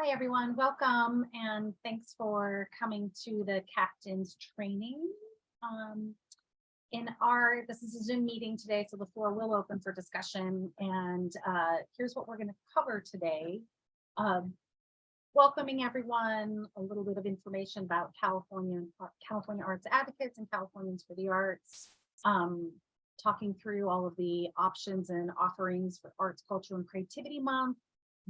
Hi, everyone. Welcome and thanks for coming to the captain's training. This is a Zoom meeting today, so the floor will open for discussion. And here's what we're going to cover today. Welcoming everyone, a little bit of information about California Arts Advocates and Californians for the Arts. Talking through all of the options and offerings for Arts, Culture, and Creativity Month.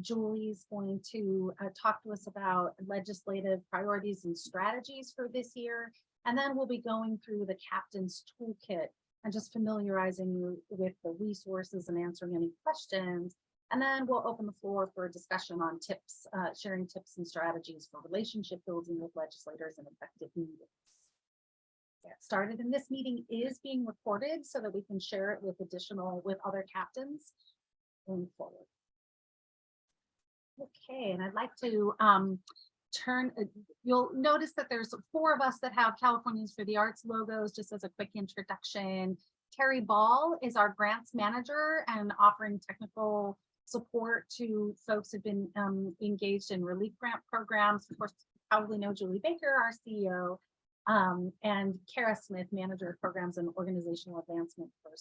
Julie's going to talk to us about legislative priorities and strategies for this year. And then we'll be going through the captain's toolkit and just familiarizing you with the resources and answering any questions. And then we'll open the floor for a discussion on tips, sharing tips and strategies for relationship building with legislators and effective meetings. Get started. And this meeting is being recorded so that we can share it with other captains going forward. Okay, and I'd like to you'll notice that there's 4 of us that have Californians for the Arts logos. Just as a quick introduction, Terry Ball is our grants manager and offering technical support to folks who've been engaged in relief grant programs. Of course, you probably know Julie Baker, our CEO, and Kara Smith, manager of programs and organizational advancement for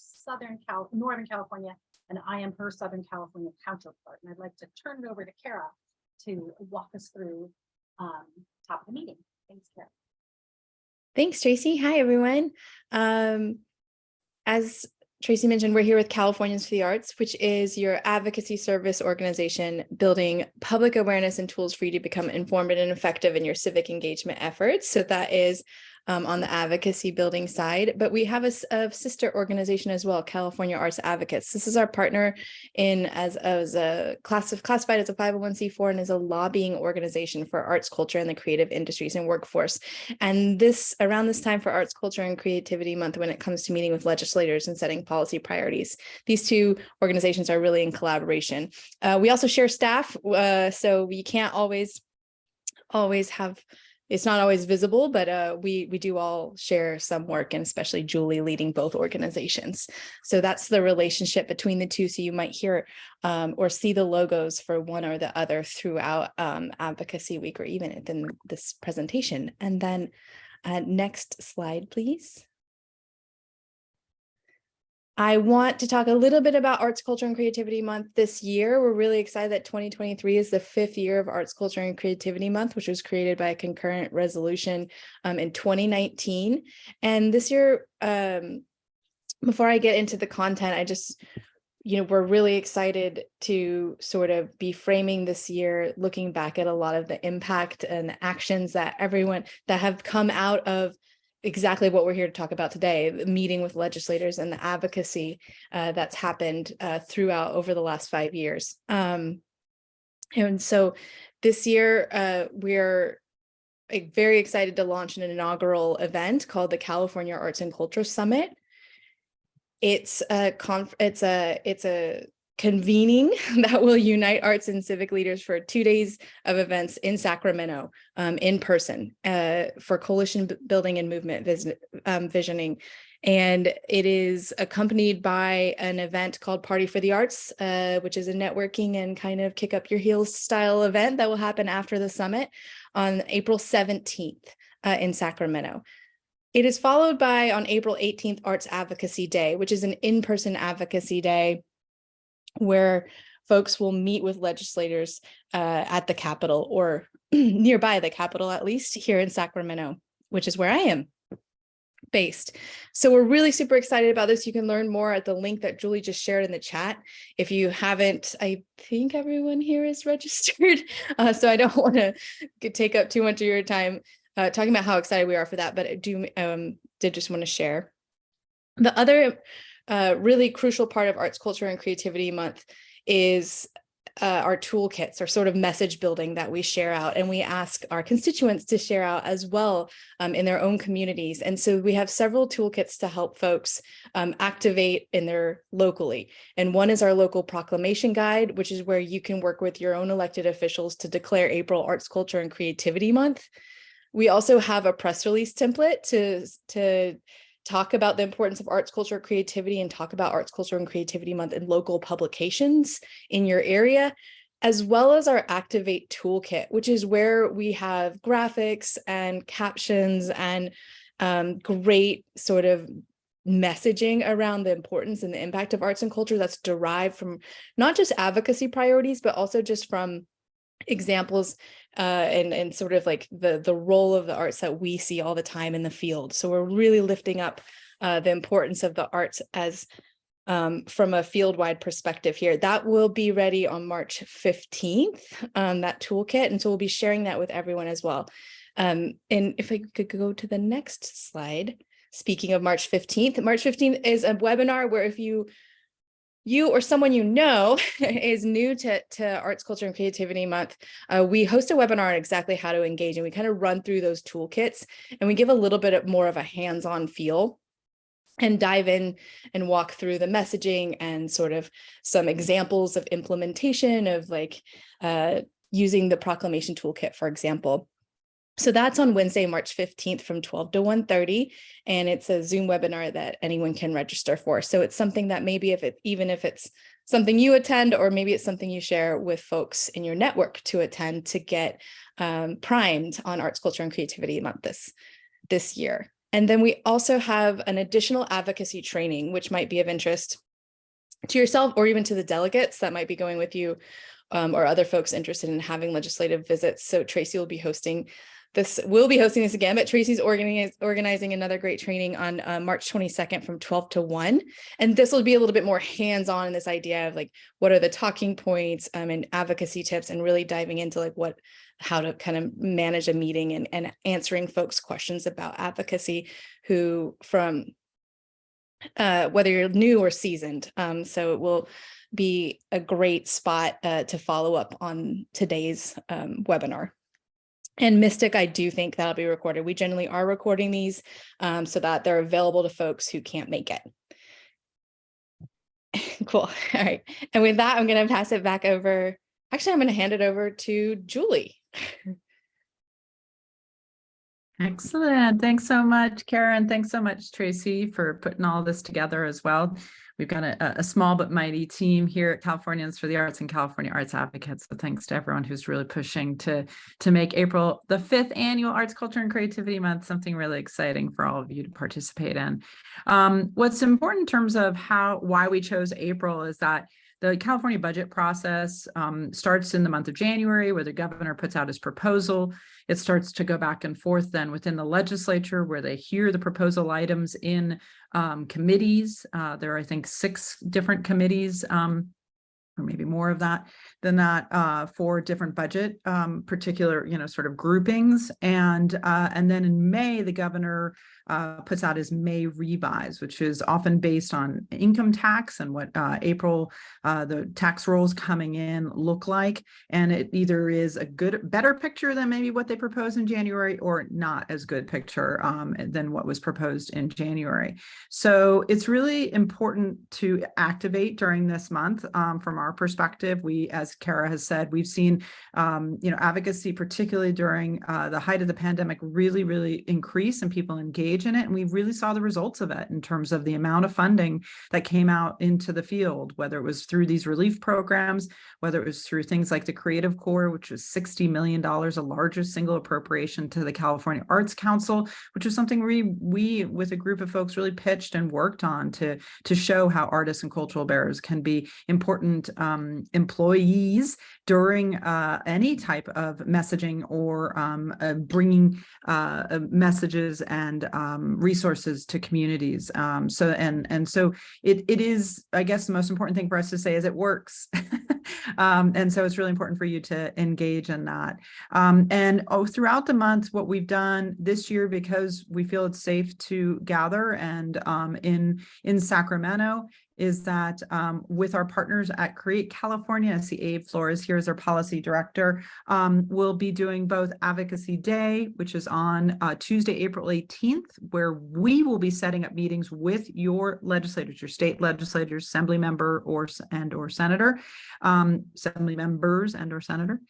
Northern California. And I am her Southern California counterpart. And I'd like to turn it over to Kara to walk us through top of the meeting. Thanks, Kara. Thanks, Tracy. Hi, everyone. As Tracy mentioned, we're here with Californians for the Arts, which is your advocacy service organization building public awareness and tools for you to become informed and effective in your civic engagement efforts. So that is on the advocacy building side, but we have a sister organization as well, California Arts Advocates. This is our partner as classified as a 501c4 and is a lobbying organization for arts, culture, and the creative industries and workforce. And around this time for Arts, Culture, and Creativity Month, when it comes to meeting with legislators and setting policy priorities, these 2 organizations are really in collaboration. We also share staff, so we can't always have. It's not always visible, but we do all share some work, and especially Julie leading both organizations. So that's the relationship between the 2. So you might hear or see the logos for one or the other throughout Advocacy Week or even within this presentation. And then next slide, please. I want to talk a little bit about Arts, Culture, and Creativity Month this year. We're really excited that 2023 is the 5th year of Arts, Culture, and Creativity Month, which was created by a concurrent resolution in 2019. And this year, before I get into the content, we're really excited to sort of be framing this year, looking back at a lot of the impact and the actions that have come out of exactly what we're here to talk about today, the meeting with legislators and the advocacy that's happened throughout over the last 5 years. And so this year, we're very excited to launch an inaugural event called the California Arts and Culture Summit. It's a convening that will unite arts and civic leaders for 2 days of events in Sacramento, in person, for coalition building and movement visioning. And it is accompanied by an event called Party for the Arts, which is a networking and kind of kick up your heels style event that will happen after the summit on April 17th in Sacramento. It is followed by, on April 18th, Arts Advocacy Day, which is an in-person advocacy day where folks will meet with legislators at the Capitol or nearby the Capitol, at least here in Sacramento, which is where I am based. So we're really super excited about this. You can learn more at the link that Julie just shared in the chat. If you haven't, I think everyone here is registered. So I don't want to take up too much of your time talking about how excited we are for that, but I did just want to share. The other really crucial part of Arts, Culture, and Creativity Month is our toolkits, or sort of message building that we share out, and we ask our constituents to share out as well in their own communities. And so we have several toolkits to help folks activate locally. And one is our local proclamation guide, which is where you can work with your own elected officials to declare April Arts, Culture, and Creativity Month. We also have a press release template to talk about the importance of arts, culture, creativity, and talk about Arts, Culture, and Creativity Month in local publications in your area. as well as our Activate toolkit, which is where we have graphics and captions and great sort of messaging around the importance and the impact of arts and culture that's derived from not just advocacy priorities, but also just from examples and sort of like the role of the arts that we see all the time in the field. So we're really lifting up the importance of the arts as from a field-wide perspective here. That will be ready on March 15th, that toolkit. And so we'll be sharing that with everyone as well. And if I could go to the next slide. Speaking of March 15th is a webinar where if you or someone you know is new to Arts, Culture, and Creativity Month, we host a webinar on exactly how to engage, and we kind of run through those toolkits, and we give a little bit more of a hands-on feel and dive in and walk through the messaging and sort of some examples of implementation of like using the proclamation toolkit, for example. So that's on Wednesday, March 15th from 12 to 1:30, and it's a Zoom webinar that anyone can register for. So it's something that maybe even if it's something you attend, or maybe it's something you share with folks in your network to attend to get primed on Arts, Culture, and Creativity Month this year. And then we also have an additional advocacy training, which might be of interest to yourself or even to the delegates that might be going with you, or other folks interested in having legislative visits. So Tracy will be hosting this. We'll be hosting this again, but Tracy's organizing another great training on March 22nd from 12 to 1. And this will be a little bit more hands-on in this idea of like, what are the talking points and advocacy tips, and really diving into like how to kind of manage a meeting and answering folks' questions about advocacy who from whether you're new or seasoned. So it will be a great spot to follow up on today's webinar. And Mystic, I do think that'll be recorded. We generally are recording these so that they're available to folks who can't make it. Cool. All right. And with that, I'm going to pass it back over. Actually, I'm going to hand it over to Julie. Excellent. Thanks so much, Karen. Thanks so much, Tracy, for putting all this together as well. We've got a small but mighty team here at Californians for the Arts and California Arts Advocates. So thanks to everyone who's really pushing to make April, the 5th annual Arts, Culture, and Creativity Month, something really exciting for all of you to participate in. What's important in terms of why we chose April is that the California budget process starts in the month of January, where the governor puts out his proposal. It starts to go back and forth then within the legislature, where they hear the proposal items in committees. There are, I think, 6 different committees, or maybe more than that, for different budget particular, sort of groupings. And then in May, the governor puts out his May revise, which is often based on income tax and what April, the tax rolls coming in look like. And it either is a better picture than maybe what they proposed in January, or not as good picture than what was proposed in January. So it's really important to activate during this month. From our perspective, we, as Kara has said, we've seen, advocacy, particularly during the height of the pandemic, really, really increase and people engage in it. And we really saw the results of it in terms of the amount of funding that came out into the field, whether it was through these relief programs, whether it was through things like the Creative Corps, which was $60 million, the largest single appropriation to the California Arts Council, which was something we with a group of folks really pitched and worked on to show how artists and cultural bearers can be important employees during any type of messaging or bringing messages and resources to communities. So it is, I guess, the most important thing for us to say is it works. And so it's really important for you to engage in that. Throughout the month, what we've done this year, because we feel it's safe to gather and in Sacramento, is that with our partners at Create California, I see Abe Flores here as our policy director, we'll be doing both Advocacy Day, which is on Tuesday, April 18th, where we will be setting up meetings with your legislators, your state legislators, assembly member or senator, assembly members and or senator.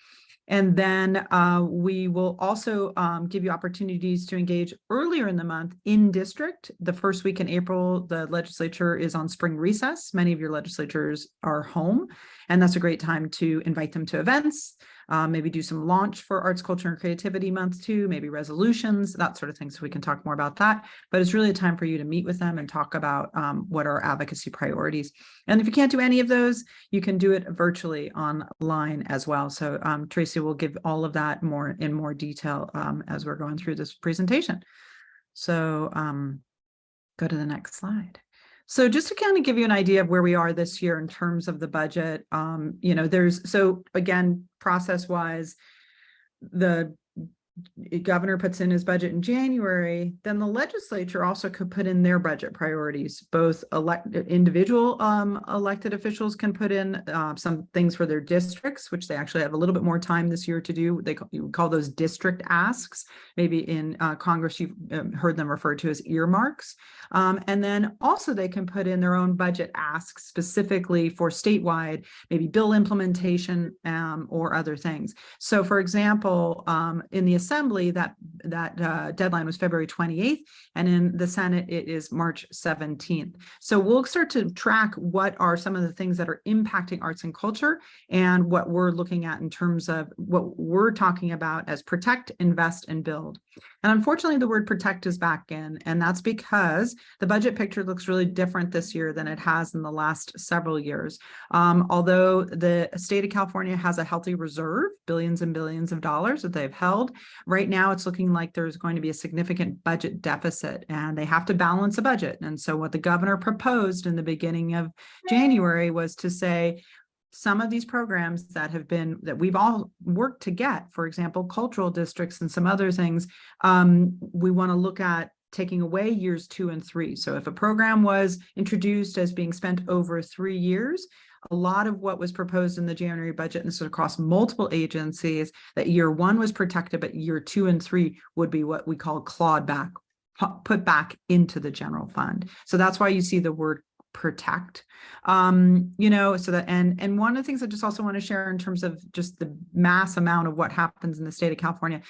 And then we will also give you opportunities to engage earlier in the month in district. The first week in April, the legislature is on spring recess. recess. Many of your legislators are home, and that's a great time to invite them to events, maybe do some launch for Arts, Culture, and Creativity Month too, maybe resolutions, that sort of thing. So we can talk more about that. But it's really a time for you to meet with them and talk about what are advocacy priorities. And if you can't do any of those, you can do it virtually online as well. So Tracy will give all of that in more detail as we're going through this presentation. So go to the next slide. So just to kind of give you an idea of where we are this year in terms of the budget, so again, process-wise, the governor puts in his budget in January, then the legislature also could put in their budget priorities. Both individual elected officials can put in some things for their districts, which they actually have a little bit more time this year to do. You call those district asks. Maybe in Congress, you've heard them referred to as earmarks. And then also they can put in their own budget asks specifically for statewide, maybe bill implementation or other things. So for example, in the Assembly, that deadline was February 28th, and in the Senate, it is March 17th. So we'll start to track what are some of the things that are impacting arts and culture and what we're looking at in terms of what we're talking about as protect, invest, and build. And unfortunately, the word protect is back in, and that's because the budget picture looks really different this year than it has in the last several years. Although the state of California has a healthy reserve, billions and billions of dollars that they've held, right now it's looking like there's going to be a significant budget deficit, and they have to balance a budget. And so what the governor proposed in the beginning of January was to say, some of these programs that we've all worked to get, for example, cultural districts and some other things, we want to look at taking away years 2 and 3. So if a program was introduced as being spent over 3 years, a lot of what was proposed in the January budget, and this is across multiple agencies, that year 1 was protected, but year 2 and 3 would be what we call clawed back, put back into the general fund. So that's why you see the word protect. So that, and one of the things I just also want to share in terms of just the mass amount of what happens in the state of California.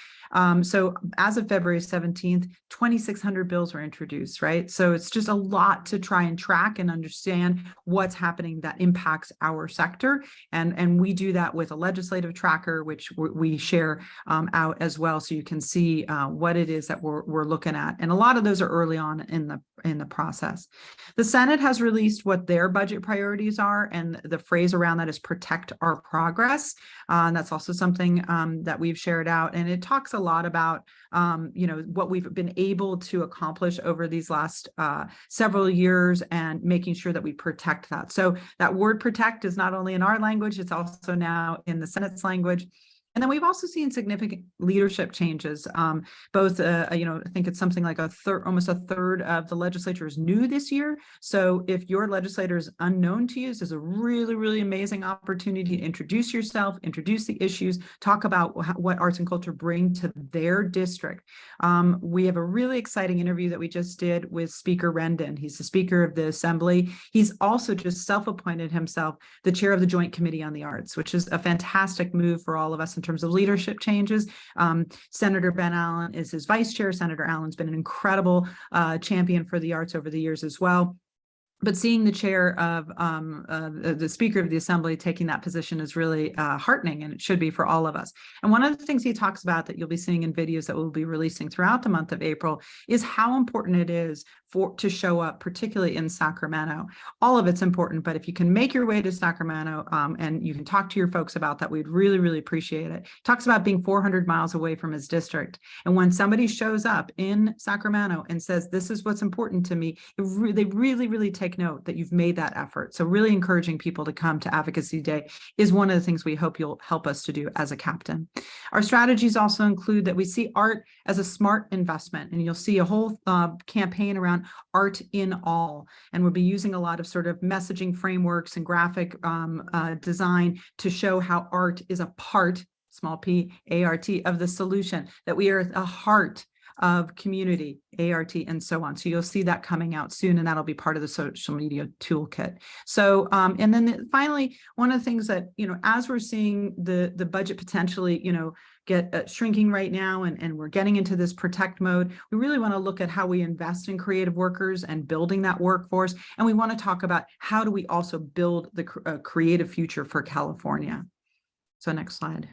So as of February 17th, 2,600 bills were introduced, right? So it's just a lot to try and track and understand what's happening that impacts our sector. And we do that with a legislative tracker, which we share out as well. So you can see what it is that we're looking at. And a lot of those are early on in the process. The Senate has released what their budget priorities are, and the phrase around that is protect our progress. And that's also something that we've shared out, and it talks a lot about what we've been able to accomplish over these last several years and making sure that we protect that. So that word protect is not only in our language, it's also now in the Senate's language. And then we've also seen significant leadership changes. Both, I think it's something like almost a third of the legislature is new this year. So if your legislator is unknown to you, this is a really, really amazing opportunity to introduce yourself, introduce the issues, talk about what arts and culture bring to their district. We have a really exciting interview that we just did with Speaker Rendon. He's the Speaker of the Assembly. He's also just self-appointed himself the chair of the Joint Committee on the Arts, which is a fantastic move for all of us in terms of leadership changes. Senator Ben Allen is his vice chair. Senator Allen's been an incredible champion for the arts over the years as well. But seeing the chair of the Speaker of the Assembly taking that position is really heartening, and it should be for all of us. And one of the things he talks about that you'll be seeing in videos that we'll be releasing throughout the month of April is how important it is to show up, particularly in Sacramento. All of it's important, but if you can make your way to Sacramento and you can talk to your folks about that, we'd really, really appreciate it. He talks about being 400 miles away from his district. And when somebody shows up in Sacramento and says, this is what's important to me, they really, really take note that you've made that effort. So really encouraging people to come to Advocacy Day is one of the things we hope you'll help us to do as a captain. Our strategies also include that we see art as a smart investment, and you'll see a whole campaign around art in all. And we'll be using a lot of sort of messaging frameworks and graphic design to show how art is a part, small p, A-R-T, of the solution, that we are at the heart of community, ART, and so on. So you'll see that coming out soon, and that'll be part of the social media toolkit. So, and then finally, one of the things that, as we're seeing the budget potentially, get shrinking right now, and we're getting into this protect mode, we really want to look at how we invest in creative workers and building that workforce. And we want to talk about how do we also build the creative future for California. So next slide.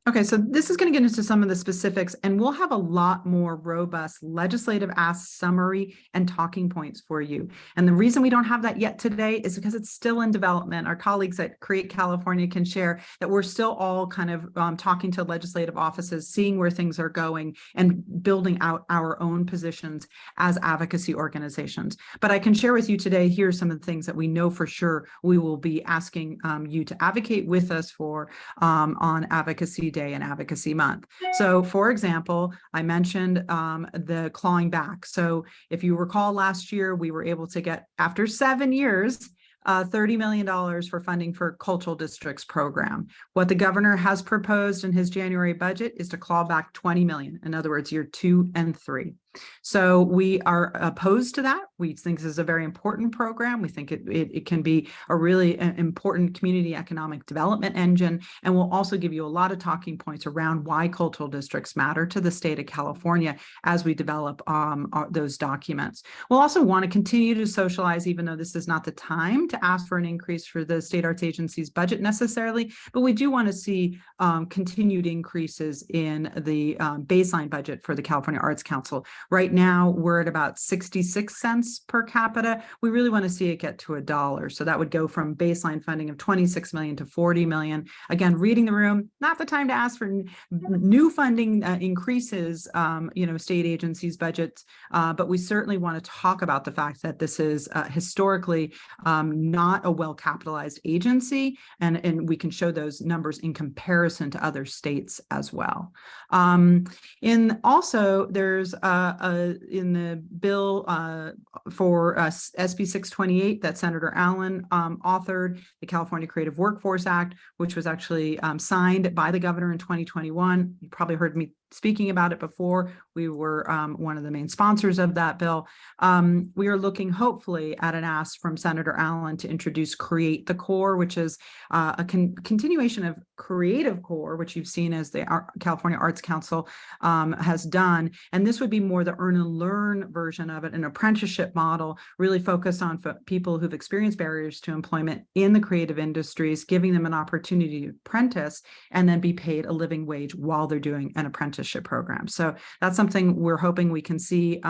Okay, so this is going to get into some of the specifics, and we'll have a lot more robust legislative ask summary and talking points for you. And the reason we don't have that yet today is because it's still in development. Our colleagues at Create California can share that we're still all kind of talking to legislative offices, seeing where things are going, and building out our own positions as advocacy organizations. But I can share with you today, here are some of the things that we know for sure we will be asking you to advocate with us for on Advocacy Day and Advocacy Month. So, for example, I mentioned the clawing back. So if you recall, last year we were able to get, after 7 years, $30 million for funding for cultural districts program. What the governor has proposed in his January budget is to claw back 20 million. In other words, year 2 and 3. So we are opposed to that. We think this is a very important program. We think it can be a really important community economic development engine, and we'll also give you a lot of talking points around why cultural districts matter to the state of California as we develop those documents. We'll also want to continue to socialize, even though this is not the time to ask for an increase for the state arts agency's budget necessarily, but we do want to see continued increases in the baseline budget for the California Arts Council. Right now, we're at about 66 cents per capita. We really want to see it get to $1. So that would go from baseline funding of 26 million to 40 million. Again, reading the room, not the time to ask for new funding increases, state agencies' budgets, but we certainly want to talk about the fact that this is historically not a well-capitalized agency, and we can show those numbers in comparison to other states as well. Also, there's in the bill for SB 628 that Senator Allen authored, the California Creative Workforce Act, which was actually signed by the governor in 2021. You probably heard me speaking about it before. We were one of the main sponsors of that bill. We are looking hopefully at an ask from Senator Allen to introduce Create the Core, which is a continuation of Creative Core, which you've seen as the California Arts Council has done. And this would be more the earn and learn version of it, an apprenticeship model, really focused on people who've experienced barriers to employment in the creative industries, giving them an opportunity to apprentice and then be paid a living wage while they're doing an apprenticeship program. So that's something we're hoping we can see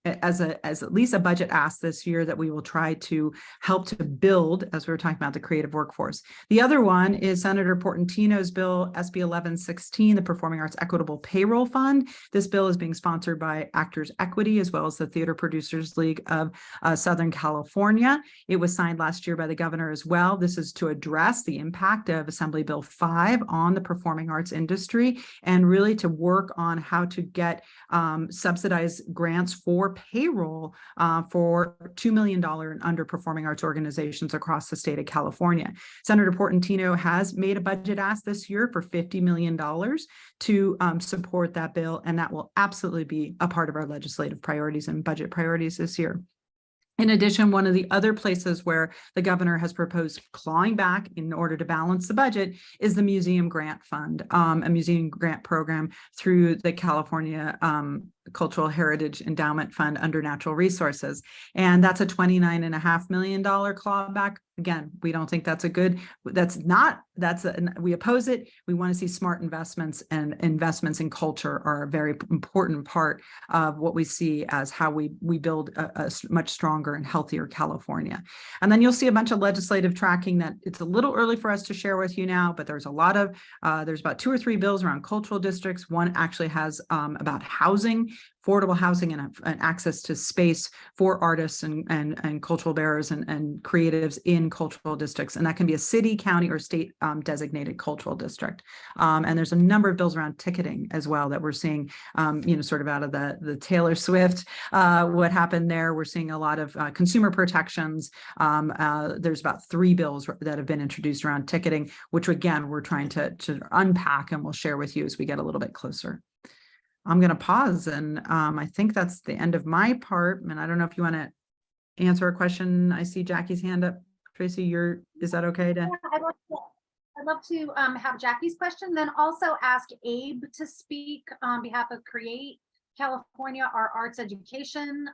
as at least a budget ask this year that we will try to help to build, as we were talking about, the creative workforce. The other one is Senator Portantino's bill, SB 1116, the Performing Arts Equitable Payroll Fund. This bill is being sponsored by Actors Equity as well as the Theater Producers League of Southern California. It was signed last year by the governor as well. This is to address the impact of Assembly Bill 5 on the performing arts industry, and really to work on how to get subsidized grants for payroll for $2 million in underperforming arts organizations across the state of California. Senator Portantino has made a budget ask this year for $50 million to support that bill, and that will absolutely be a part of our legislative priorities and budget priorities this year. In addition, one of the other places where the governor has proposed clawing back in order to balance the budget is the Museum Grant Fund, a museum grant program through the California Cultural Heritage Endowment Fund under Natural Resources. And that's a $29.5 million clawback. Again, we don't think that's a good, we oppose it. We want to see smart investments, and investments in culture are a very important part of what we see as how we build a much stronger and healthier California. And then you'll see a bunch of legislative tracking that it's a little early for us to share with you now, but there's a lot of, there's about 2 or 3 bills around cultural districts. One actually has about housing affordable housing and access to space for artists and cultural bearers and creatives in cultural districts. And that can be a city, county, or state designated cultural district. And there's a number of bills around ticketing as well that we're seeing, sort of out of the Taylor Swift, what happened there. We're seeing a lot of consumer protections. There's about 3 bills that have been introduced around ticketing, which again, we're trying to unpack and we'll share with you as we get a little bit closer. I'm going to pause, and I think that's the end of my part. And I don't know if you want to answer a question. I see Jackie's hand up. Tracy, is that okay to? Yeah, I'd love to have Jackie's question, then also ask Abe to speak on behalf of Create California, our arts education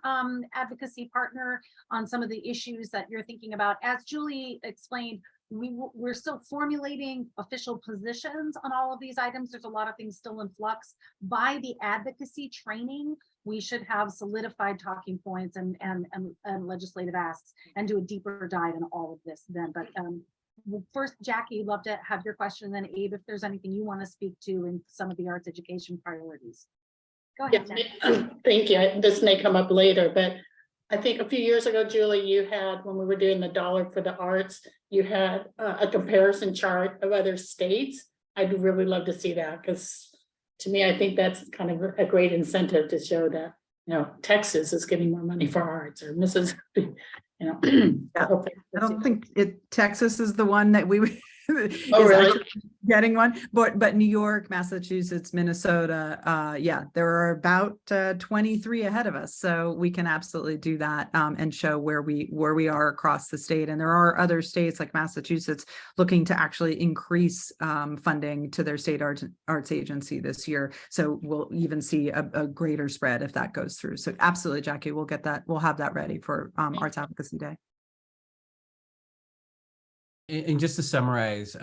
advocacy partner, on some of the issues that you're thinking about. As Julie explained, we're still formulating official positions on all of these items. There's a lot of things still in flux. By the advocacy training, we should have solidified talking points and legislative asks and do a deeper dive in all of this then. But first, Jackie, love to have your question, and then Abe, if there's anything you want to speak to in some of the arts education priorities. Go ahead, Jackie. Thank you. This may come up later, but I think a few years ago, Julie, you had, when we were doing the dollar for the arts, you had a comparison chart of other states. I'd really love to see that, because to me, I think that's kind of a great incentive to show that, Texas is getting more money for arts, or Mississippi, I don't think Texas is the one that we would Oh, really? Getting one, but New York, Massachusetts, Minnesota, yeah, there are about 23 ahead of us, so we can absolutely do that and show where we are across the state. And there are other states like Massachusetts looking to actually increase funding to their state arts agency this year, so we'll even see a greater spread if that goes through. So absolutely, Jackie, we'll have that ready for Arts Advocacy Day. And just to summarize,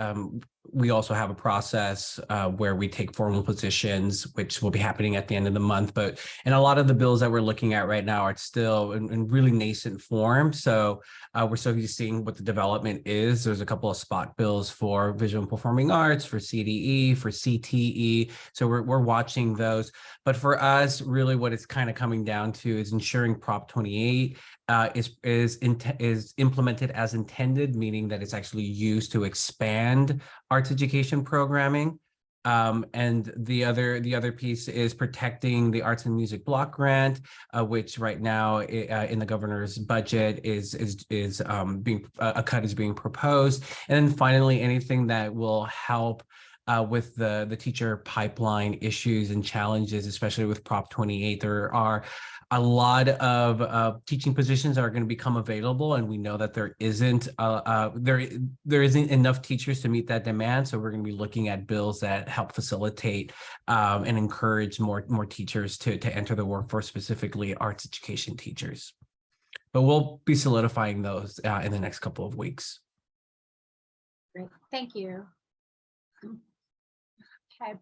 we also have a process where we take formal positions, which will be happening at the end of the month. And a lot of the bills that we're looking at right now are still in really nascent form. So we're still seeing what the development is. There's a couple of spot bills for visual and performing arts, for CDE, for CTE. So we're watching those. But for us, really what it's kind of coming down to is ensuring Prop 28 is implemented as intended, meaning that it's actually used to expand arts education programming. And the other piece is protecting the arts and music block grant, which right now in the governor's budget is being a cut is being proposed. And then finally, anything that will help with the teacher pipeline issues and challenges, especially with Prop 28. There are a lot of teaching positions are going to become available, and we know that there isn't enough teachers to meet that demand. So we're going to be looking at bills that help facilitate and encourage more teachers to enter the workforce, specifically arts education teachers. But we'll be solidifying those in the next couple of weeks. Great, thank you. Okay,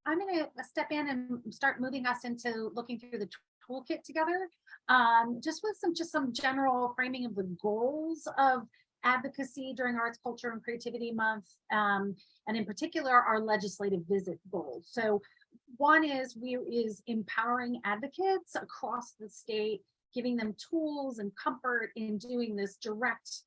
I'm going to step in and start moving us into looking through the toolkit together, just with some general framing of the goals of advocacy during Arts, Culture, and Creativity Month, and in particular our legislative visit goals. So one is empowering advocates across the state, giving them tools and comfort in doing this direct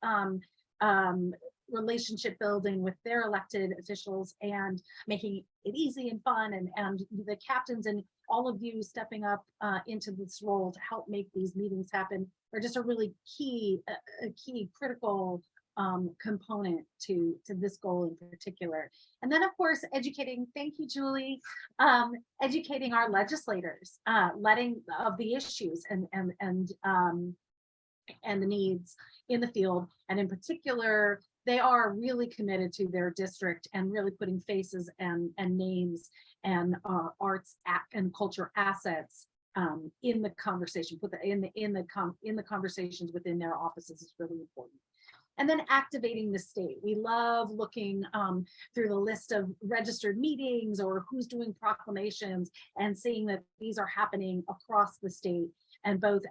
relationship building with their elected officials and making it easy and fun, and the captains and all of you stepping up into this role to help make these meetings happen are just a really key critical component to this goal in particular. And then of course educating, thank you Julie, educating our legislators, letting of the issues and the needs in the field, and in particular they are really committed to their district and really putting faces and names and arts and culture assets in the conversation, in the conversations within their offices is really important. And then activating the state. We love looking through the list of registered meetings or who's doing proclamations and seeing that these are happening across the state, and both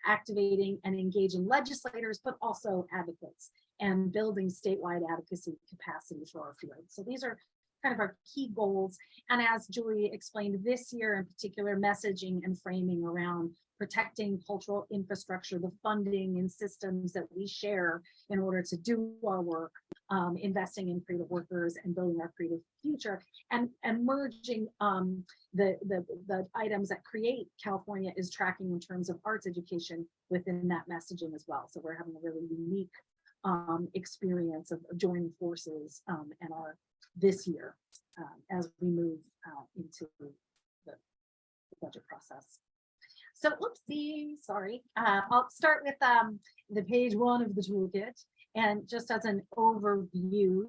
activating and engaging legislators, but also advocates, and building statewide advocacy capacity for our field. So these are kind of our key goals. And as Julie explained, this year in particular, messaging and framing around protecting cultural infrastructure, the funding and systems that we share in order to do our work, investing in creative workers and building our creative future, and merging the items that Create California is tracking in terms of arts education within that messaging as well. So we're having a really unique experience of joining forces and our this year as we move into the budget process. So, oopsie, sorry. I'll start with the page 1 of the toolkit. And just as an overview,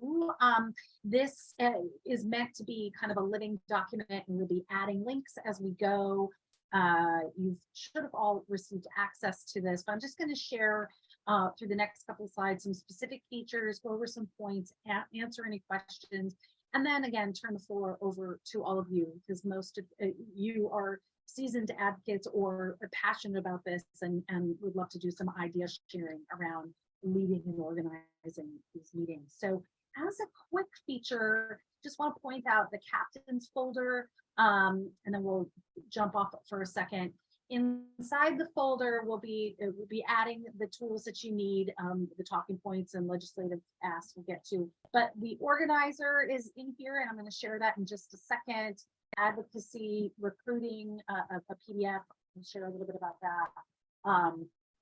this is meant to be kind of a living document, and we'll be adding links as we go. You should have all received access to this, but I'm just going to share through the next couple of slides some specific features, go over some points, answer any questions, and then again, turn the floor over to all of you, because most of you are seasoned advocates or are passionate about this and would love to do some idea sharing around leading and organizing these meetings. So as a quick feature, just want to point out the captain's folder, and then we'll jump off for a second. Inside the folder, we'll be adding the tools that you need, the talking points and legislative asks we'll get to. But the organizer is in here, and I'm going to share that in just a second. Advocacy, recruiting, a PDF. I'll share a little bit about that.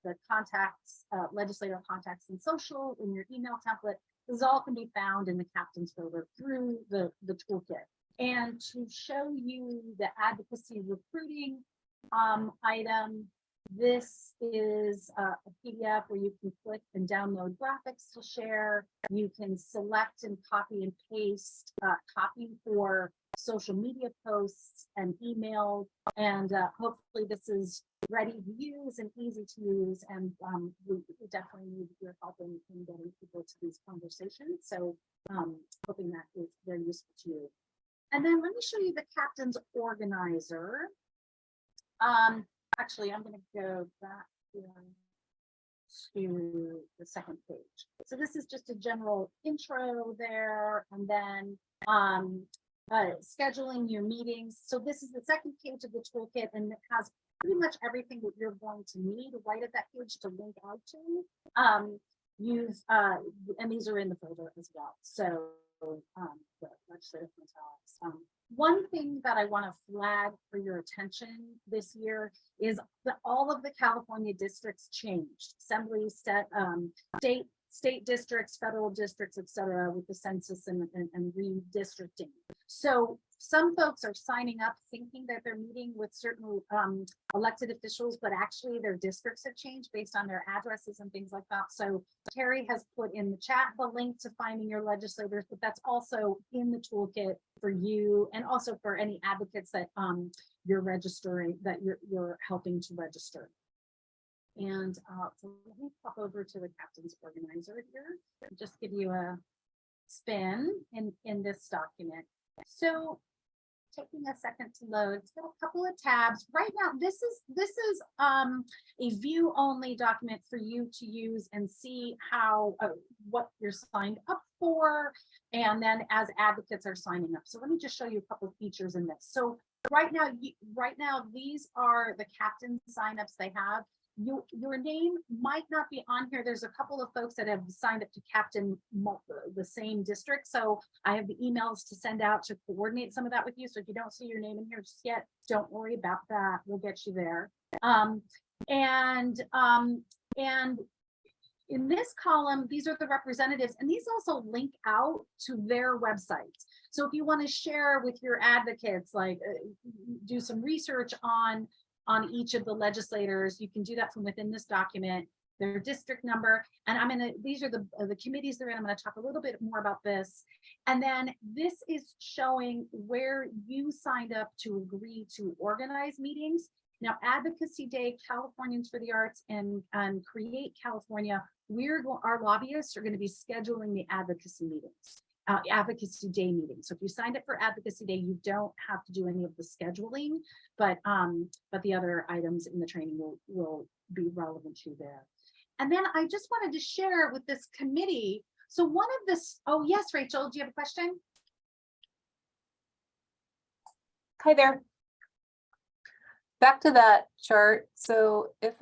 The contacts, legislative contacts and social in your email template. This all can be found in the captain's folder through the toolkit. And to show you the advocacy recruiting item, this is a PDF where you can click and download graphics to share. You can select and copy and paste copy for social media posts and email, and hopefully this is ready to use and easy to use, and we definitely need your help in getting people to these conversations, so hoping that is very useful to you. And then let me show you the captain's organizer. Actually, I'm going to go back to the second page. So this is just a general intro there, and then scheduling your meetings. So this is the second page of the toolkit, and it has pretty much everything that you're going to need right at that page to link out to. And these are in the folder as well. So the legislative metallics. One thing that I want to flag for your attention this year is that all of the California districts changed. Assembly, state districts, federal districts, et cetera, with the census and redistricting. So some folks are signing up thinking that they're meeting with certain elected officials, but actually their districts have changed based on their addresses and things like that. So Terry has put in the chat the link to finding your legislators, but that's also in the toolkit for you and also for any advocates that you're registering, that you're helping to register. And so let me pop over to the captain's organizer here and just give you a spin in this document. So taking a second to load, it's got a couple of tabs. Right now, this is a view only document for you to use and see how what you're signed up for, and then as advocates are signing up. So let me just show you a couple of features in this. So right now, these are the captain signups they have. Your name might not be on here. There's a couple of folks that have signed up to captain the same district. So I have the emails to send out to coordinate some of that with you. So if you don't see your name in here just yet, don't worry about that. We'll get you there. And in this column, these are the representatives, and these also link out to their websites. So if you want to share with your advocates, like do some research on each of the legislators, you can do that from within this document, their district number, and these are the committees they're in. I'm going to talk a little bit more about this. And then this is showing where you signed up to agree to organize meetings. Now, Advocacy Day, Californians for the Arts, and Create California, our lobbyists are going to be scheduling the advocacy meetings. Advocacy Day meeting. So if you signed up for Advocacy Day, you don't have to do any of the scheduling, but the other items in the training will be relevant to there. And then I just wanted to share with this committee. So one of this, oh yes, Rachel, do you have a question? Hi there. Back to that chart. So if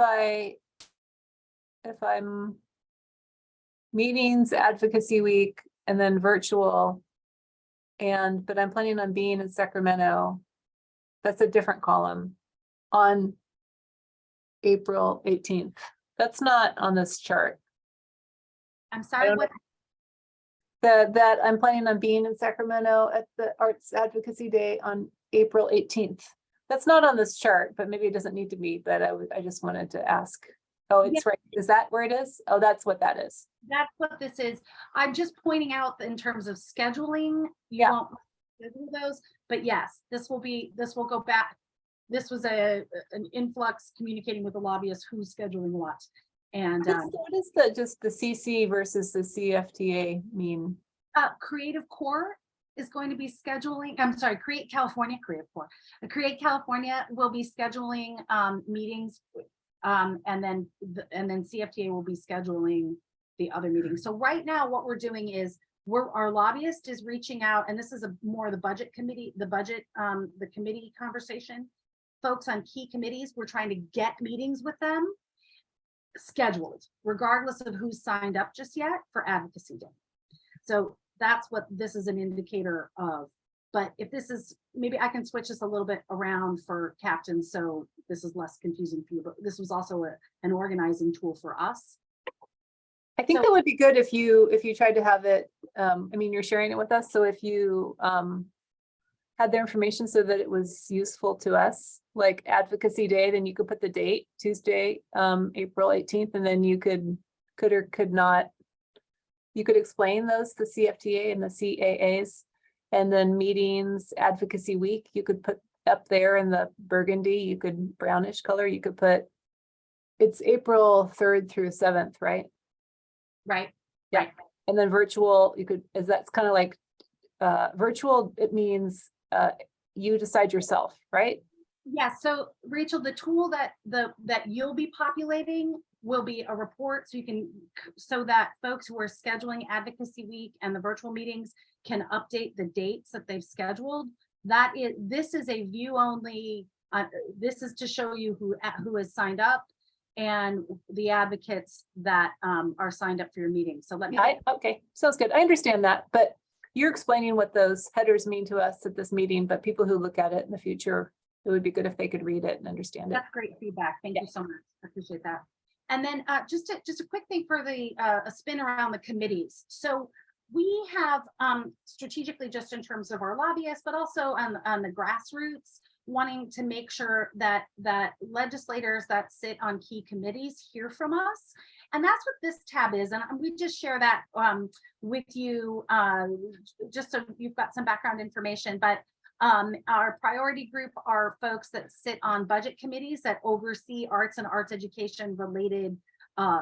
I'm meetings, advocacy week, and then virtual, but I'm planning on being in Sacramento, that's a different column on April 18th. That's not on this chart. I'm sorry, don't what, That I'm planning on being in Sacramento at the Arts Advocacy Day on April 18th. That's not on this chart, but maybe it doesn't need to be, but I just wanted to ask. Oh, it's right. Is that where it is? Oh, that's what that is. that's what this is. I'm just pointing out that in terms of scheduling. You Yeah. won't schedule those, but yes, this will go back. This was an influx communicating with the lobbyists who's scheduling what. And What is just the CC versus the CFTA mean? Creative Core is going to be scheduling, I'm sorry, Create California will be scheduling meetings. And then CFTA will be scheduling the other meetings. So right now what we're doing is our lobbyist is reaching out, and this is more the budget committee, the committee conversation. Folks on key committees, we're trying to get meetings with them scheduled, regardless of who's signed up just yet for Advocacy Day. So that's what this is an indicator of. But if this is, maybe I can switch this a little bit around for captains, so this is less confusing for you, but this was also an organizing tool for us. I think that would be good if you tried to have it, I mean, you're sharing it with us, so if you had their information so that it was useful to us, like Advocacy Day, then you could put the date, Tuesday, April 18th, and then you could or could not, you could explain those, the CFTA and the CAAs, and then meetings, Advocacy Week, you could put up there in the burgundy, you could brownish color, you could put, it's April 3rd through 7th, right? Right. Yeah. Right. And then virtual, you could, that's kind of like virtual, it means you decide yourself, right? Yeah, so Rachel, the tool that you'll be populating will be a report, so that folks who are scheduling Advocacy Week and the virtual meetings can update the dates that they've scheduled. This is a view only. This is to show you who has signed up and the advocates that are signed up for your meeting. So let me. Okay, sounds good. I understand that, but you're explaining what those headers mean to us at this meeting, but people who look at it in the future, it would be good if they could read it and understand it. That's great feedback. Thank you so much. I appreciate that. And then just a quick thing for the a spin around the committees. So we have strategically, just in terms of our lobbyists, but also on the grassroots, wanting to make sure that legislators that sit on key committees hear from us. And that's what this tab is. And we just share that with you, just so you've got some background information. But our priority group are folks that sit on budget committees that oversee arts and arts education related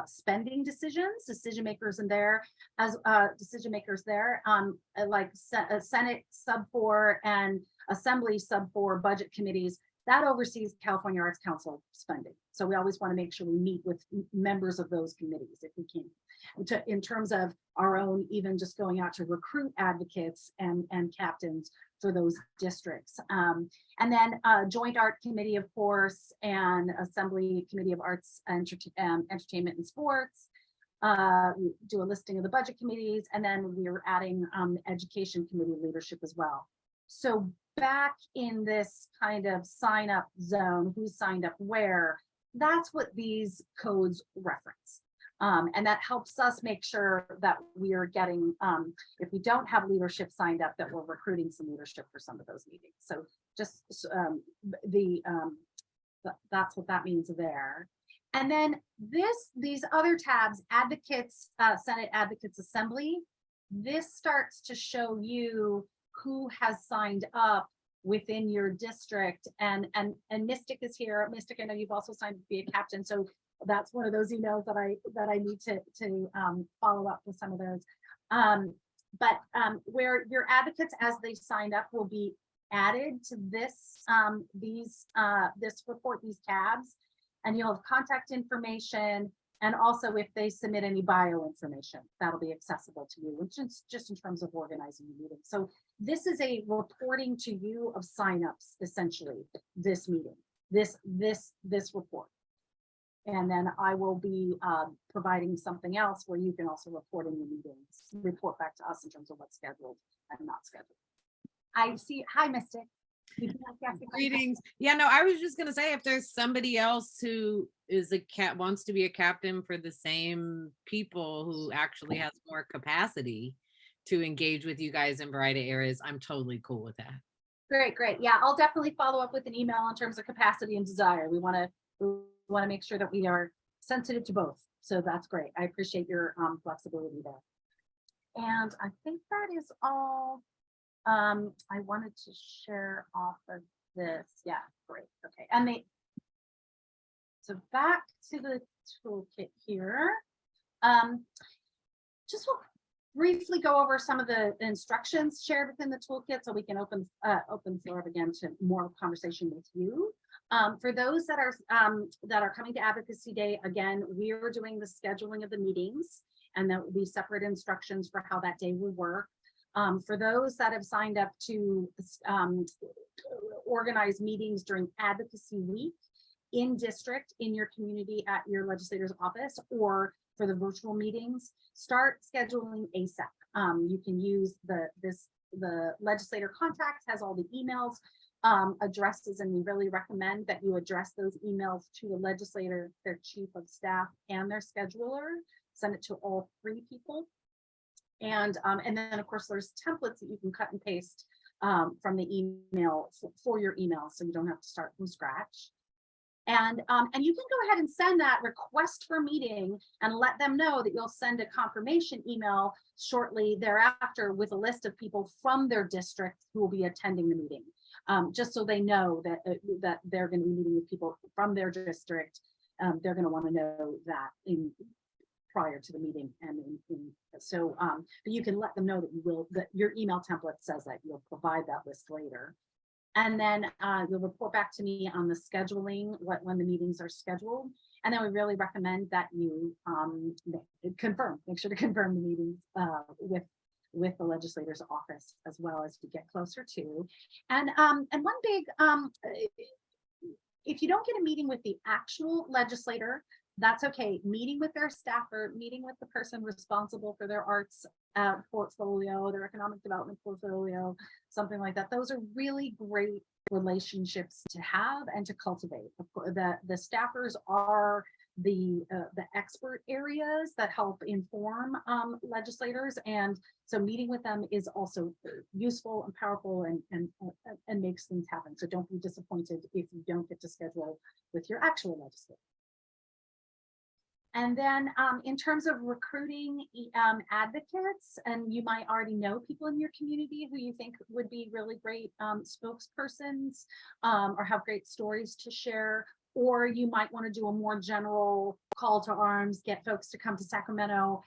spending decision makers in there, as decision makers there, like Senate sub 4 and Assembly sub 4 budget committees that oversees California Arts Council spending. So we always want to make sure we meet with members of those committees if we can. In terms of our own, even just going out to recruit advocates and captains for those districts. And then Joint Art Committee, of course, and Assembly Committee of Arts, Entertainment and Sports. We do a listing of the budget committees, and then we're adding Education Committee leadership as well. So back in this kind of sign up zone, who signed up where, that's what these codes reference. And that helps us make sure that we are getting, if we don't have leadership signed up, that we're recruiting some leadership for some of those meetings. So just that's what that means there. And then these other tabs, advocates, Senate Advocates Assembly, this starts to show you who has signed up within your district, and Mystic is here. Mystic, I know you've also signed to be a captain, so that's one of those emails that I need to follow up with some of those. Where your advocates, as they signed up, will be added to this this report, these tabs, and you'll have contact information And also if they submit any bio information, that'll be accessible to you, which is just in terms of organizing the meeting. So this is a reporting to you of signups, essentially, this meeting, this report. And then I will be providing something else where you can also report in your meetings, report back to us in terms of what's scheduled and not scheduled. I see. Hi, Mystic. Greetings. Yeah, no, I was just gonna say, if there's somebody else who is wants to be a captain for the same people who actually has more capacity to engage with you guys in a variety of areas, I'm totally cool with that. Great, great. Yeah, I'll definitely follow up with an email in terms of capacity and desire. We want to make sure that we are sensitive to both. So that's great. I appreciate your flexibility there. And I think that is all I wanted to share off of this. Yeah, great. Okay. And so back to the toolkit here. Just will briefly go over some of the instructions shared within the toolkit so we can open floor up again to more conversation with you. For those that are coming to Advocacy Day, again, we are doing the scheduling of the meetings, and there will be separate instructions for how that day will work. For those that have signed up to organize meetings during Advocacy Week in district, in your community, at your legislator's office, or for the virtual meetings, start scheduling ASAP. You can use the legislator contact has all the emails, addresses, and we really recommend that you address those emails to the legislator, their chief of staff, and their scheduler. Send it to all three people. And then of course there's templates that you can cut and paste from the email for your email, so you don't have to start from scratch. And you can go ahead and send that request for meeting and let them know that you'll send a confirmation email shortly thereafter with a list of people from their district who will be attending the meeting, just so they know that they're going to be meeting with people from their district. They're going to want to know that prior to the meeting, and but you can let them know that your email template says that you'll provide that list later. And then you'll report back to me on the scheduling, when the meetings are scheduled. And then we really recommend that you make sure to confirm the meetings with the legislator's office as well as we get closer to. And one big, if you don't get a meeting with the actual legislator, that's okay. Meeting with their staffer, meeting with the person responsible for their arts portfolio, their economic development portfolio, something like that. Those are really great relationships to have and to cultivate. Of course, the staffers are the expert areas that help inform legislators, and so meeting with them is also useful and powerful and makes things happen. So don't be disappointed if you don't get to schedule with your actual legislator. And then in terms of recruiting advocates, and you might already know people in your community who you think would be really great spokespersons or have great stories to share, or you might want to do a more general call to arms, get folks to come to Sacramento,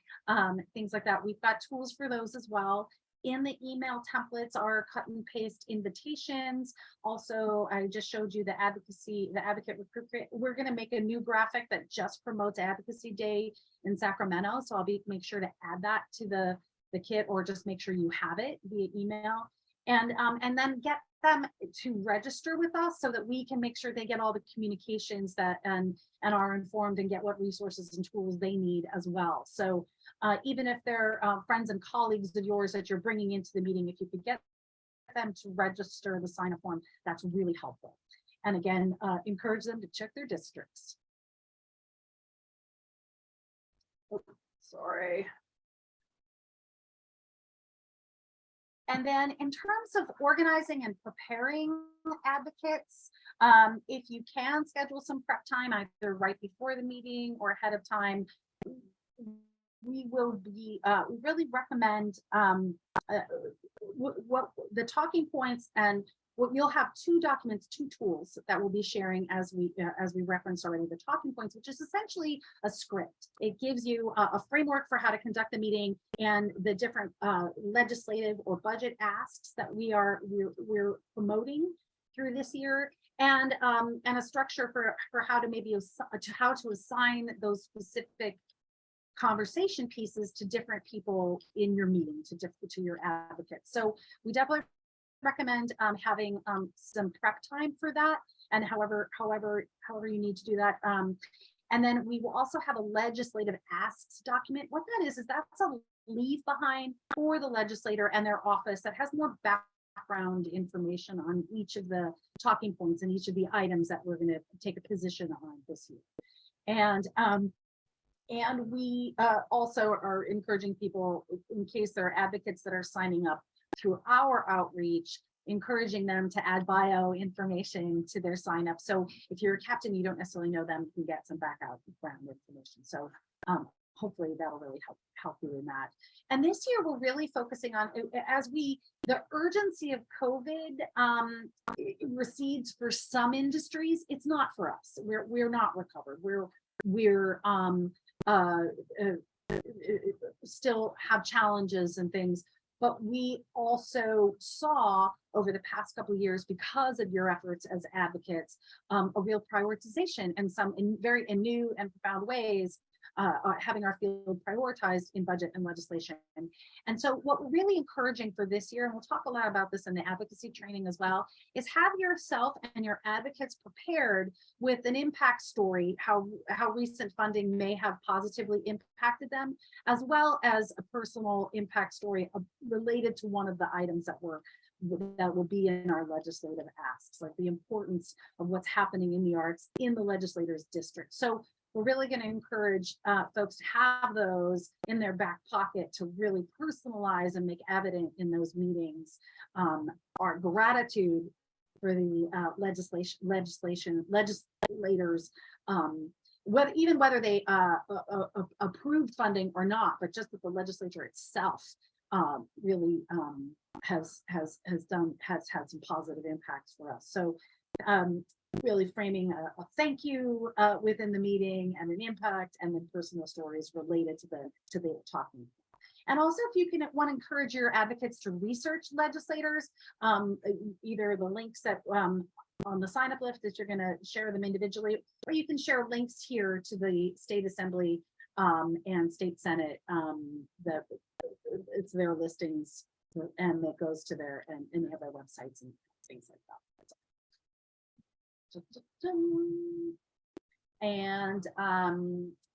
things like that. We've got tools for those as well. In the email templates are cut and paste invitations. Also, I just showed you the advocate recruit kit. We're going to make a new graphic that just promotes Advocacy Day in Sacramento. So I'll make sure to add that to the kit, or just make sure you have it via email. And then get them to register with us so that we can make sure they get all the communications that and are informed and get what resources and tools they need as well. So even if they're friends and colleagues of yours that you're bringing into the meeting, if you could get them to register the sign-up form, that's really helpful. And again, encourage them to check their districts. Oh, sorry. And then in terms of organizing and preparing advocates, if you can schedule some prep time, either right before the meeting or ahead of time, we will be, we really recommend what the talking points, and what you'll have two tools that we'll be sharing as we referenced already. The talking points, which is essentially a script. It gives you a framework for how to conduct the meeting and the different legislative or budget asks that we're promoting through this year. and a structure for how to maybe how to assign those specific conversation pieces to different people in your meeting, to your advocates. So we definitely recommend having some prep time for that, and however you need to do that. And then we will also have a legislative asks document. What that is that's a leave behind for the legislator and their office that has more background information on each of the talking points and each of the items that we're going to take a position on this year. And we also are encouraging people, in case there are advocates that are signing up through our outreach, encouraging them to add bio information to their sign up. So if you're a captain, you don't necessarily know them, you can get some background information. So hopefully that'll really help you in that. And this year we're really focusing on, as the urgency of COVID recedes for some industries, it's not for us. We're not recovered. We're still have challenges and things. But we also saw over the past couple of years, because of your efforts as advocates, a real prioritization and some in new and profound ways, having our field prioritized in budget and legislation. And so what we're really encouraging for this year, and we'll talk a lot about this in the advocacy training as well, is have yourself and your advocates prepared with an impact story, how recent funding may have positively impacted them, as well as a personal impact story related to one of the items that will be in our legislative asks, like the importance of what's happening in the arts in the legislator's district. So we're really going to encourage folks to have those in their back pocket to really personalize and make evident in those meetings our gratitude for the legislators, whether they approved funding or not, but just that the legislature itself really has had some positive impacts for us. So really framing a thank you within the meeting and an impact, and then personal stories related to the talking. And also, if you want to encourage your advocates to research legislators, either the links that on the sign up list that you're going to share them individually, or you can share links here to the state assembly and state senate. It's their listings, and it goes to their and they have their websites and things like that. And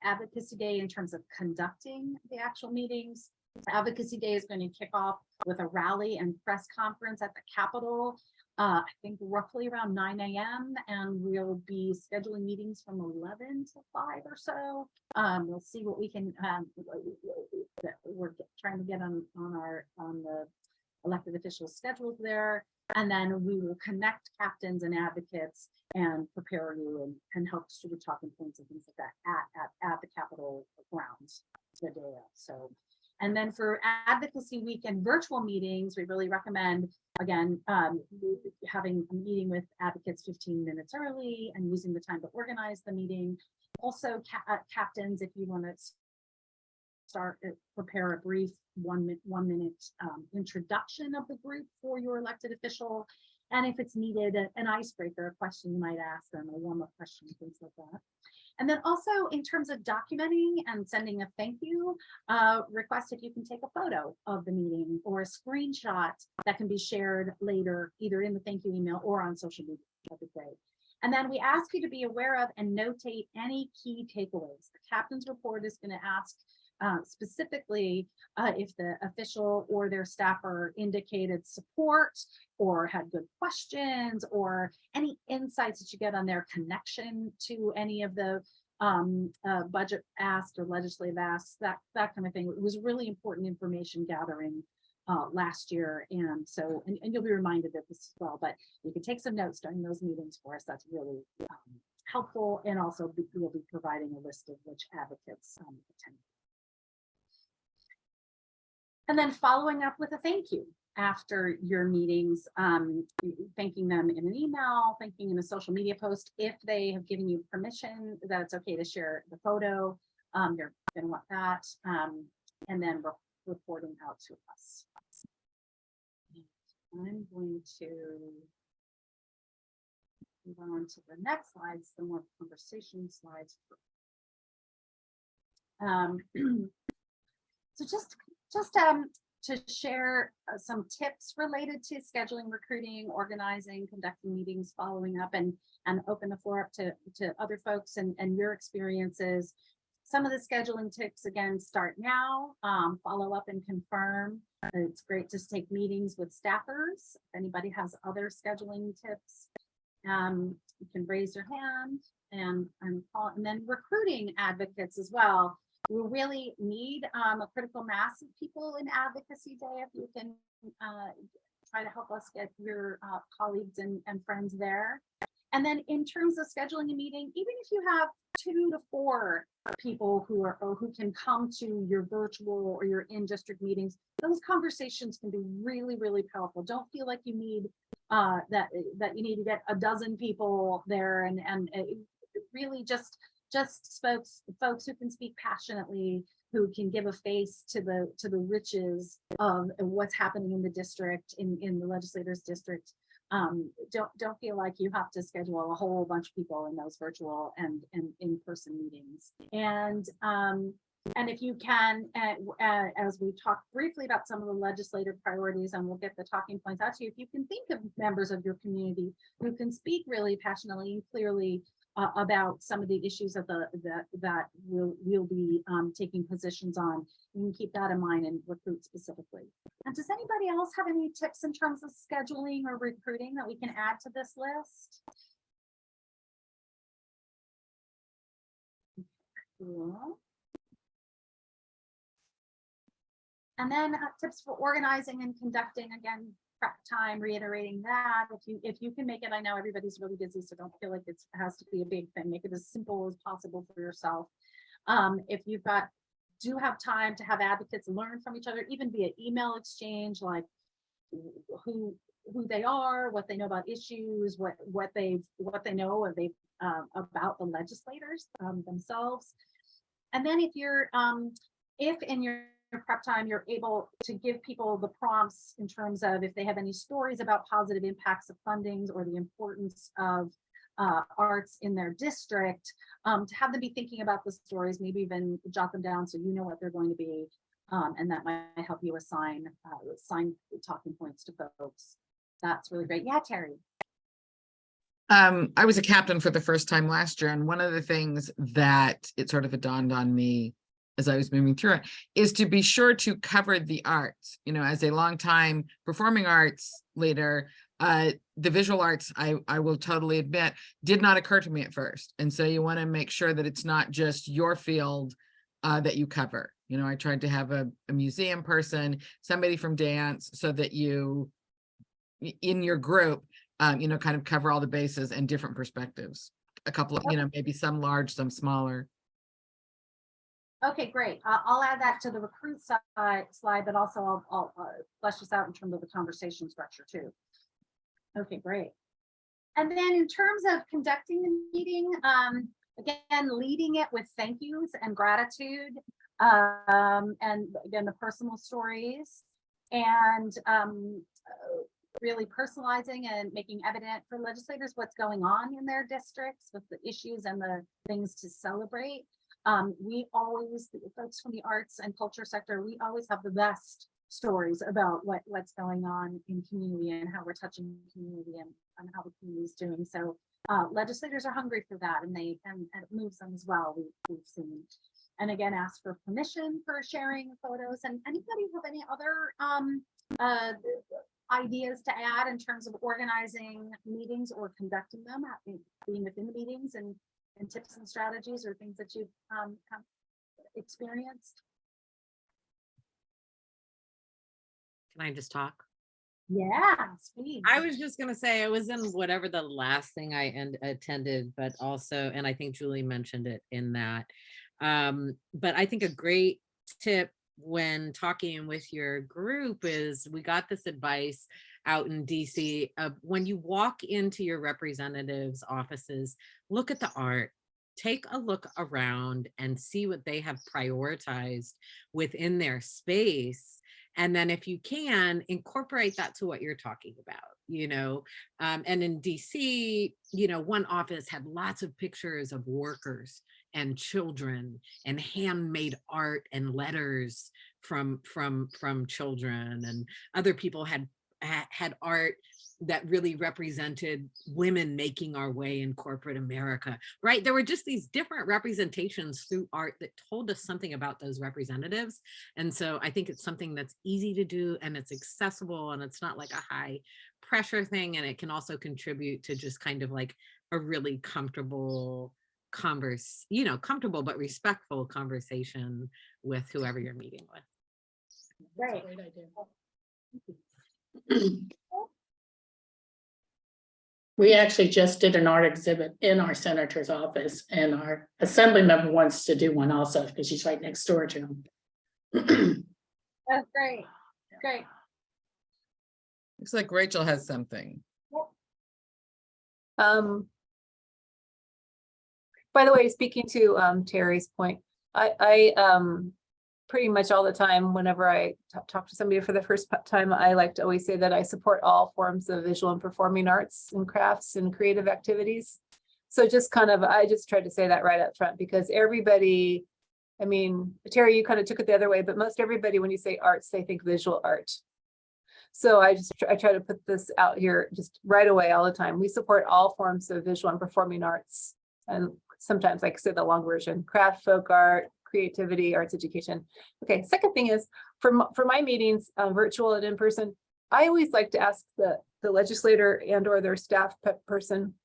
advocacy day in terms of conducting the actual meetings. Advocacy day is going to kick off with a rally and press conference at the Capitol, I think roughly around 9 a.m. and we'll be scheduling meetings from 11 to 5 or so. We'll see what we can we're trying to get on the elected officials schedules there, and then we will connect captains and advocates and prepare you and help distribute talking points and things like that at the Capitol grounds the day of. So, and then for advocacy week and virtual meetings, we really recommend, again, having a meeting with advocates 15 minutes early and using the time to organize the meeting. Also, captains, if you want to prepare a brief one minute introduction of the group for your elected official, and if it's needed, an icebreaker, a question you might ask them, a warm-up question, things like that. And then also in terms of documenting and sending a thank you request, if you can take a photo of the meeting or a screenshot that can be shared later, either in the thank you email or on social media, that'd be great. And then we ask you to be aware of and notate any key takeaways. The captain's report is going to ask specifically if the official or their staffer indicated support or had good questions, or any insights that you get on their connection to any of the budget asks or legislative asks, that kind of thing. It was really important information gathering last year, and so and you'll be reminded of this as well, but you can take some notes during those meetings for us. That's really helpful, and also we'll be providing a list of which advocates attend. And then following up with a thank you after your meetings, thanking them in an email, thanking in a social media post. If they have given you permission that it's okay to share the photo, you're going to want that, and then reporting out to us. I'm going to Move on to the next slides, the more conversation slides. So just to share some tips related to scheduling, recruiting, organizing, conducting meetings, following up, and open the floor up to other folks and your experiences. Some of the scheduling tips, again, start now, follow up and confirm. It's great to take meetings with staffers. If anybody has other scheduling tips, you can raise your hand and call. And then recruiting advocates as well. We really need a critical mass of people in Advocacy Day. If you can try to help us get your colleagues and friends there. And then in terms of scheduling a meeting, even if you have 2 to 4 people who can come to your virtual or your in-district meetings, those conversations can be really, really powerful. Don't feel like you need that you need to get a dozen people there, and really just folks who can speak passionately, who can give a face to the riches of what's happening in the district, in the legislators' district. Don't feel like you have to schedule a whole bunch of people in those virtual and in-person meetings. And if you can, as we talked briefly about some of the legislative priorities, and we'll get the talking points out to you, if you can think of members of your community who can speak really passionately and clearly about some of the issues that we'll be taking positions on, you can keep that in mind and recruit specifically. And does anybody else have any tips in terms of scheduling or recruiting that we can add to this list? Cool. And then tips for organizing and conducting, again, prep time, reiterating that. If you can make it, I know everybody's really busy, so don't feel like it has to be a big thing. Make it as simple as possible for yourself. If you've do have time to have advocates learn from each other, even via email exchange, like who they are, what they know about issues, what they know about the legislators themselves. And then if in your prep time you're able to give people the prompts in terms of if they have any stories about positive impacts of fundings or the importance of arts in their district, to have them be thinking about the stories, maybe even jot them down so you know what they're going to be, and that might help you assign talking points to folks. That's really great. Yeah, Terry. I was a captain for the first time last year, and one of the things that it sort of dawned on me as I was moving through it is to be sure to cover the arts. You know, as a longtime performing arts leader, the visual arts, I will totally admit, did not occur to me at first. And so you want to make sure that it's not just your field that you cover. You know, I tried to have a museum person, somebody from dance, so that you, in your group, you know, kind of cover all the bases and different perspectives. A couple of, you know, maybe some large, some smaller. Okay, great. I'll add that to the recruit slide, but also I'll flesh this out in terms of the conversation structure too. Okay, great. And then in terms of conducting the meeting, again, leading it with thank yous and gratitude, and again, the personal stories, and really personalizing and making evident for legislators what's going on in their districts with the issues and the things to celebrate. We always, folks from the arts and culture sector, we always have the best stories about what's going on in community and how we're touching community and how the community is doing. So legislators are hungry for that, and it moves them as well. We've seen. And again, ask for permission for sharing photos. And anybody have any other ideas to add in terms of organizing meetings or conducting them, being within the meetings, and tips and strategies or things that you've experienced? Can I just talk? Yeah, please. I was just gonna say, I was in whatever the last thing I attended, but also, and I think Julie mentioned it in that. But I think a great tip when talking with your group is, we got this advice out in DC, when you walk into your representatives' offices, look at the art, take a look around and see what they have prioritized within their space, And then if you can, incorporate that to what you're talking about, you know. And in DC, you know, one office had lots of pictures of workers and children and handmade art and letters from children, and other people had art that really represented women making our way in corporate America, right? There were just these different representations through art that told us something about those representatives. And so I think it's something that's easy to do, and it's accessible, and it's not like a high pressure thing. And it can also contribute to just kind of like a really comfortable comfortable but respectful conversation with whoever you're meeting with. Great. Great idea. We actually just did an art exhibit in our senator's office, and our assembly member wants to do one also because she's right next door to him. That's great. Great. Looks like Rachel has something. By the way, speaking to Terry's point, I pretty much all the time, whenever I talk to somebody for the first time, I like to always say that I support all forms of visual and performing arts and crafts and creative activities. So just kind of, I just tried to say that right up front, because everybody, I mean, Terry, you kind of took it the other way, but most everybody, when you say arts, they think visual art. So I try to put this out here just right away all the time. We support all forms of visual and performing arts. And sometimes, like I said, the long version, craft, folk art, creativity, arts education. Okay, second thing is, for my meetings, virtual and in person, I always like to ask the legislator and or their staff person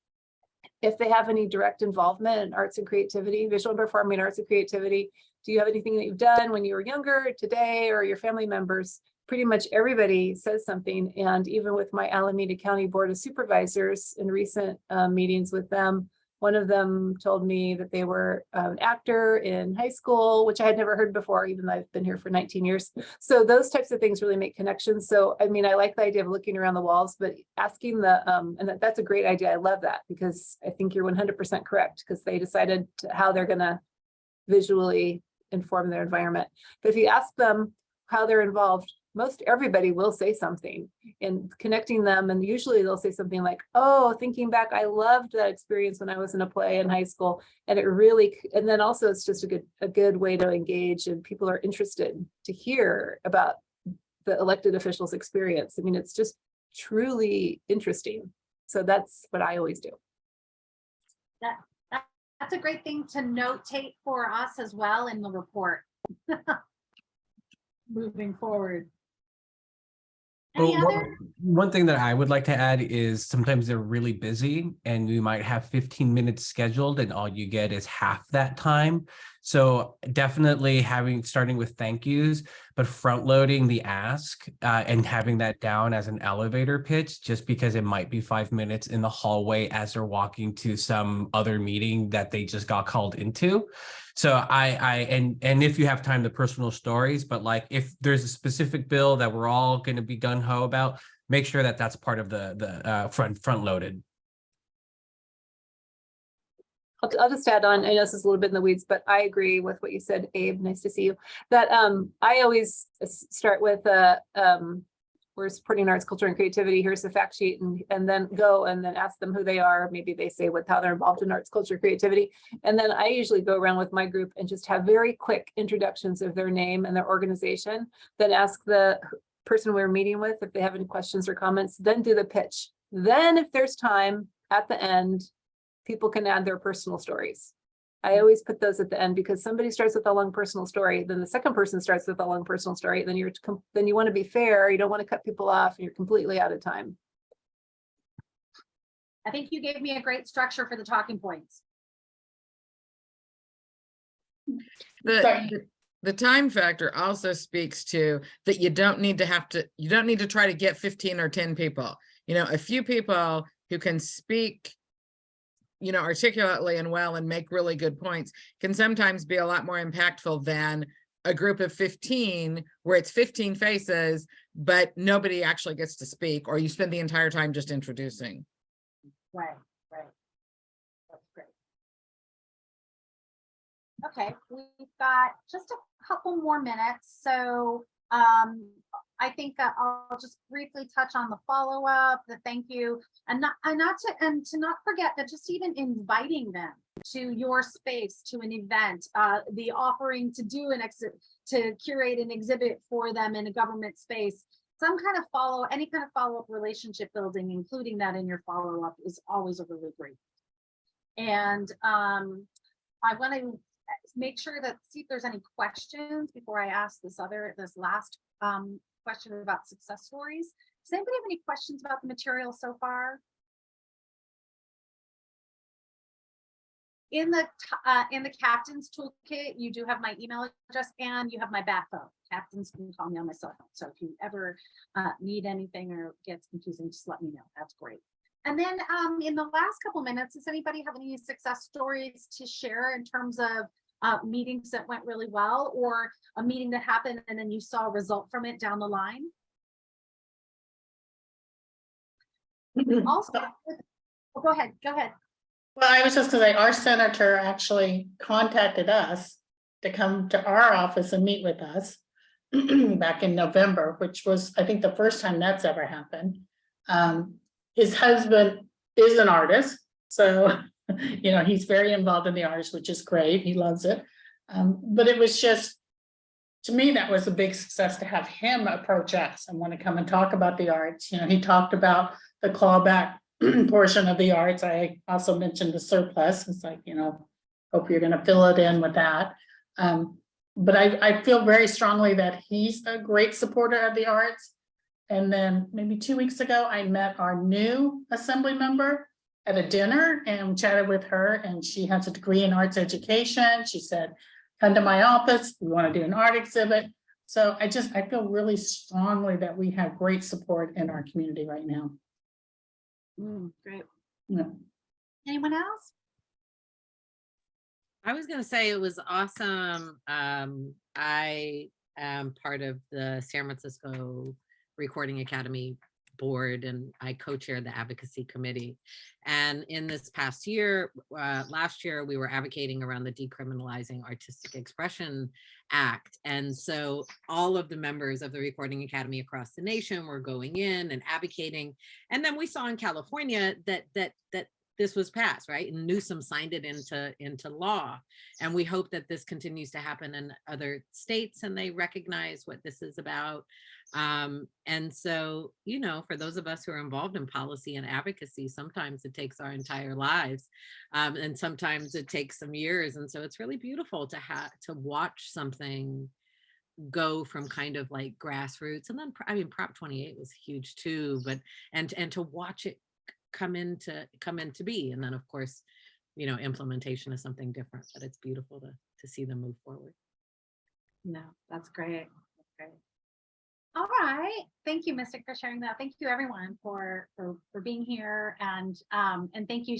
if they have any direct involvement in arts and creativity, visual and performing arts and creativity. Do you have anything that you've done when you were younger, today, or your family members? Pretty much everybody says something. And even with my Alameda County Board of Supervisors in recent meetings with them, one of them told me that they were an actor in high school, which I had never heard before, even though I've been here for 19 years. So those types of things really make connections. So, I mean, I like the idea of looking around the walls, but asking and that's a great idea. I love that, because I think you're 100% correct, because they decided how they're going to visually inform their environment. But if you ask them how they're involved, most everybody will say something, and connecting them. And usually they'll say something like, oh, thinking back, I loved that experience when I was in a play in high school. And it really, and then also it's just a good way to engage, and people are interested to hear about the elected officials' experience. I mean, it's just truly interesting. So that's what I always do. That's a great thing to notate for us as well in the report. Moving forward. Any Well, other? one thing that I would like to add is sometimes they're really busy, and you might have 15 minutes scheduled and all you get is half that time. So definitely starting with thank yous, but front loading the ask and having that down as an elevator pitch, just because it might be 5 minutes in the hallway as they're walking to some other meeting that they just got called into. So and if you have time, the personal stories, but like if there's a specific bill that we're all going to be gung ho about, make sure that that's part of the front loaded. I'll just add on, I know this is a little bit in the weeds, but I agree with what you said, Abe. Nice to see you. That I always start with we're supporting arts, culture, and creativity. Here's the fact sheet, and then go and then ask them who they are. Maybe they say how they're involved in arts, culture, creativity. And then I usually go around with my group and just have very quick introductions of their name and their organization. Then ask the person we're meeting with if they have any questions or comments, then do the pitch. Then if there's time at the end, people can add their personal stories. I always put those at the end, because somebody starts with a long personal story, then the second person starts with a long personal story, then you want to be fair, you don't want to cut people off, and you're completely out of time. I think you gave me a great structure for the talking points. The time factor also speaks to that you don't need to try to get 15 or 10 people. A few people who can speak articulately and well and make really good points can sometimes be a lot more impactful than a group of 15 where it's 15 faces, but nobody actually gets to speak, or you spend the entire time just introducing. Right. That's great. Okay, we've got just a couple more minutes. So I think that I'll just briefly touch on the follow-up, the thank you, and to not forget that just even inviting them to your space, to an event, the offering to do to curate an exhibit for them in a government space, some kind of any kind of follow-up relationship building, including that in your follow-up, is always a really great. And I want to make sure that see if there's any questions before I ask this last question about success stories. Does anybody have any questions about the material so far? In the captain's toolkit, you do have my email address and you have my back phone. Captains can call me on my cell phone. So if you ever need anything or gets confusing, just let me know. That's great. And then in the last couple minutes, does anybody have any success stories to share in terms of meetings that went really well, or a meeting that happened and then you saw a result from it down the line? Also, oh, go ahead. Well, I was just gonna say, our senator actually contacted us to come to our office and meet with us back in November, which was, I think, the first time that's ever happened. His husband is an artist, so you know, he's very involved in the arts, which is great. He loves it. But it was just, to me, that was a big success to have him approach us and want to come and talk about the arts. You know, he talked about the clawback portion of the arts. I also mentioned the surplus. It's like, you know, hope you're going to fill it in with that. But I feel very strongly that he's a great supporter of the arts. And then maybe 2 weeks ago, I met our new assembly member at a dinner and chatted with her, and she has a degree in arts education. She said, come to my office, we want to do an art exhibit. So I feel really strongly that we have great support in our community right now. Great. Yeah. Anyone else? I was going to say it was awesome. I am part of the San Francisco Recording Academy board, and I co-chair the advocacy committee. And in this past year, last year, we were advocating around the Decriminalizing Artistic Expression Act. And so all of the members of the Recording Academy across the nation were going in and advocating. And then we saw in California that this was passed, right? And Newsom signed it into law. And we hope that this continues to happen in other states and they recognize what this is about. And so, you know, for those of us who are involved in policy and advocacy, sometimes it takes our entire lives. And sometimes it takes some years. And so it's really beautiful to watch something go from kind of like grassroots. And then, I mean, Prop 28 was huge too, but, and to watch it come into be. And then of course, you know, implementation is something different, but it's beautiful to see them move forward. No, that's great. That's great. All right. Thank you, Mystic, for sharing that. Thank you everyone for being here. And thank you,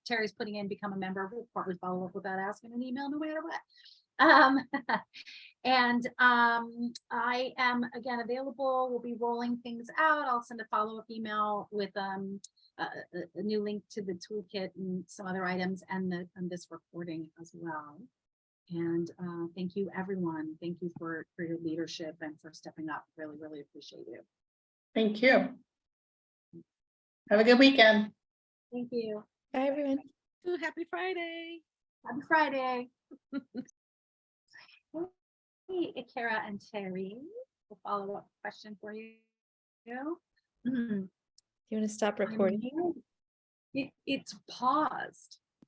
Terry's putting in become a member. We'll probably follow up with that, asking an email no matter what. I am again available. We'll be rolling things out. I'll send a follow-up email with a new link to the toolkit and some other items and this recording as well. And thank you, everyone. Thank you for your leadership and for stepping up. Really, really appreciate you. Thank you. Have a good weekend. Thank you. Bye, everyone. Ooh, happy Friday. Happy Friday. Hey, Kara and Terry, a follow-up question for you. Do you want to stop recording? It's paused.